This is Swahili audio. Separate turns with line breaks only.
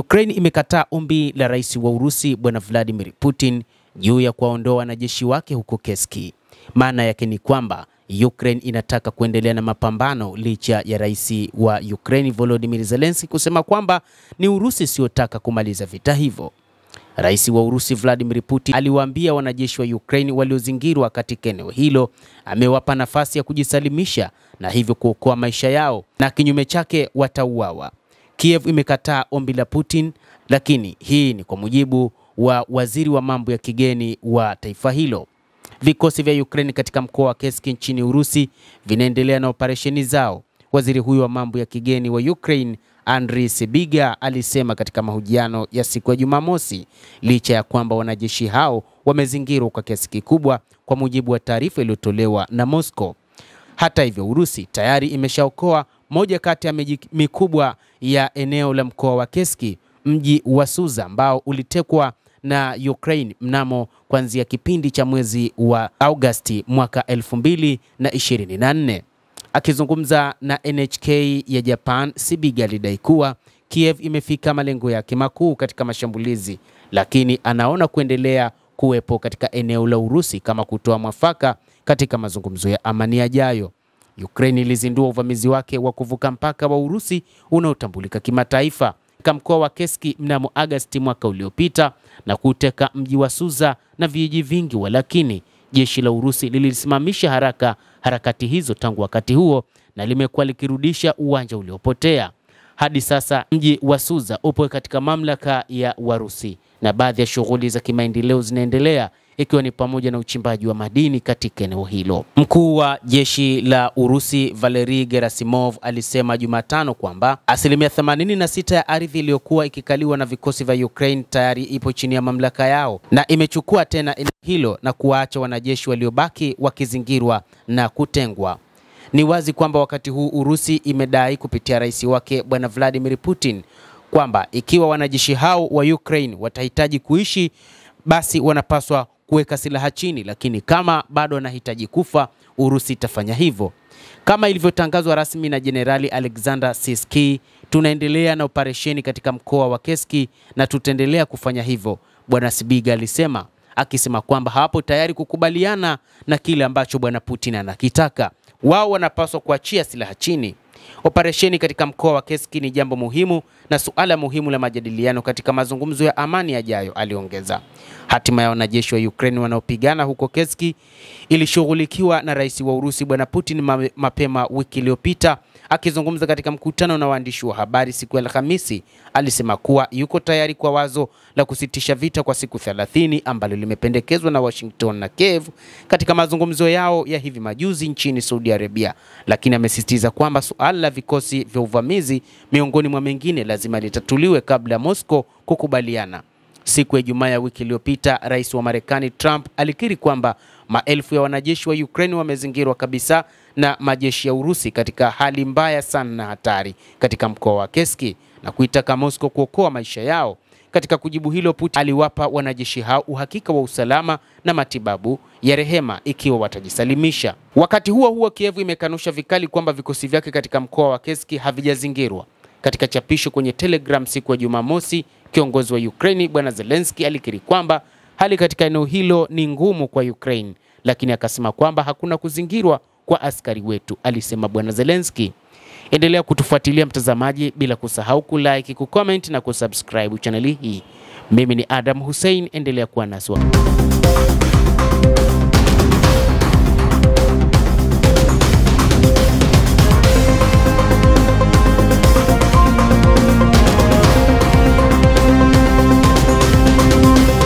Ukraine imekataa ombi la rais wa Urusi Bwana Vladimir Putin juu ya kuwaondoa wanajeshi wake huko Kursk. Maana yake ni kwamba Ukraine inataka kuendelea na mapambano licha ya rais wa Ukraine Volodymyr Zelensky kusema kwamba ni Urusi isiyotaka kumaliza vita hivyo. Rais wa Urusi Vladimir Putin aliwaambia wanajeshi wa Ukraine waliozingirwa katika eneo hilo amewapa nafasi ya kujisalimisha na hivyo kuokoa maisha yao, na kinyume chake watauawa. Kiev imekataa ombi la Putin, lakini hii ni kwa mujibu wa waziri wa mambo ya kigeni wa taifa hilo. Vikosi vya Ukraine katika mkoa wa Kursk nchini Urusi vinaendelea na operesheni zao. Waziri huyo wa mambo ya kigeni wa Ukraine Andriy Sybiga alisema katika mahojiano ya siku ya Jumamosi, licha ya kwamba wanajeshi hao wamezingirwa kwa kiasi kikubwa kwa mujibu wa taarifa iliyotolewa na Moscow. Hata hivyo, Urusi tayari imeshaokoa moja kati ya miji mikubwa ya eneo la mkoa wa Kursk, mji wa Suza ambao ulitekwa na Ukraine mnamo kuanzia kipindi cha mwezi wa Agosti mwaka 2024. Akizungumza na NHK ya Japan, Sybiga alidai kuwa Kiev imefika malengo yake makuu katika mashambulizi, lakini anaona kuendelea kuwepo katika eneo la Urusi kama kutoa mwafaka katika mazungumzo ya amani yajayo. Ukraine ilizindua uvamizi wake wa kuvuka mpaka wa Urusi unaotambulika kimataifa katika mkoa wa Kursk mnamo Agosti mwaka uliopita na kuteka mji wa Suza na vijiji vingi, lakini jeshi la Urusi lilisimamisha harakati hizo tangu wakati huo na limekuwa likirudisha uwanja uliopotea. Hadi sasa mji wa Suza upo katika mamlaka ya Warusi na baadhi ya shughuli za kimaendeleo zinaendelea, ikiwa ni pamoja na uchimbaji wa madini katika eneo hilo. Mkuu wa jeshi la Urusi Valery Gerasimov alisema Jumatano kwamba 86% ya ardhi iliyokuwa ikikaliwa na vikosi vya Ukraine tayari ipo chini ya mamlaka yao na imechukua tena eneo hilo na kuwaacha wanajeshi waliobaki wakizingirwa na kutengwa. Ni wazi kwamba wakati huu Urusi imedai kupitia rais wake Bwana Vladimir Putin kwamba ikiwa wanajeshi hao wa Ukraine watahitaji kuishi, basi wanapaswa kuweka silaha chini, lakini kama bado wanahitaji kufa, Urusi itafanya hivyo. Kama ilivyotangazwa rasmi na Jenerali Alexander Syrskyi, tunaendelea na operesheni katika mkoa wa Kursk na tutaendelea kufanya hivyo, Bwana Sybiga alisema, akisema kwamba hapo tayari kukubaliana na kile ambacho Bwana Putin anakitaka. Wao wanapaswa kuachia silaha chini. Operesheni katika mkoa wa Kursk ni jambo muhimu na suala muhimu la majadiliano katika mazungumzo ya amani yajayo, aliongeza. Hatima ya wanajeshi wa Ukraine wanaopigana huko Kursk ilishughulikiwa na rais wa Urusi Bwana Putin mapema wiki iliyopita. Akizungumza katika mkutano na waandishi wa habari siku ya Alhamisi, alisema kuwa yuko tayari kwa wazo la kusitisha vita kwa siku 30 ambalo limependekezwa na Washington na Kiev katika mazungumzo yao ya hivi majuzi nchini Saudi Arabia, lakini amesisitiza kwamba suala la vikosi vya uvamizi miongoni mwa mengine lazima litatuliwe kabla Moscow kukubaliana. Siku ya Ijumaa ya wiki iliyopita, rais wa Marekani Trump alikiri kwamba maelfu ya wanajeshi wa Ukraine wamezingirwa kabisa na majeshi ya Urusi katika hali mbaya sana na hatari katika mkoa wa Kursk na kuitaka Moscow kuokoa maisha yao. Katika kujibu hilo, Putin aliwapa wanajeshi hao uhakika wa usalama na matibabu ya rehema ikiwa watajisalimisha. Wakati huo huo, Kiev imekanusha vikali kwamba vikosi vyake katika mkoa wa Kursk havijazingirwa. Katika chapisho kwenye Telegram siku ya Jumamosi, kiongozi wa Ukraine Bwana Zelensky alikiri kwamba hali katika eneo hilo ni ngumu kwa Ukraine, lakini akasema kwamba hakuna kuzingirwa kwa askari wetu, alisema Bwana Zelensky. Endelea kutufuatilia mtazamaji, bila kusahau kulike, kucomment na kusubscribe channel hii. Mimi ni Adam Hussein, endelea kuwa nasi.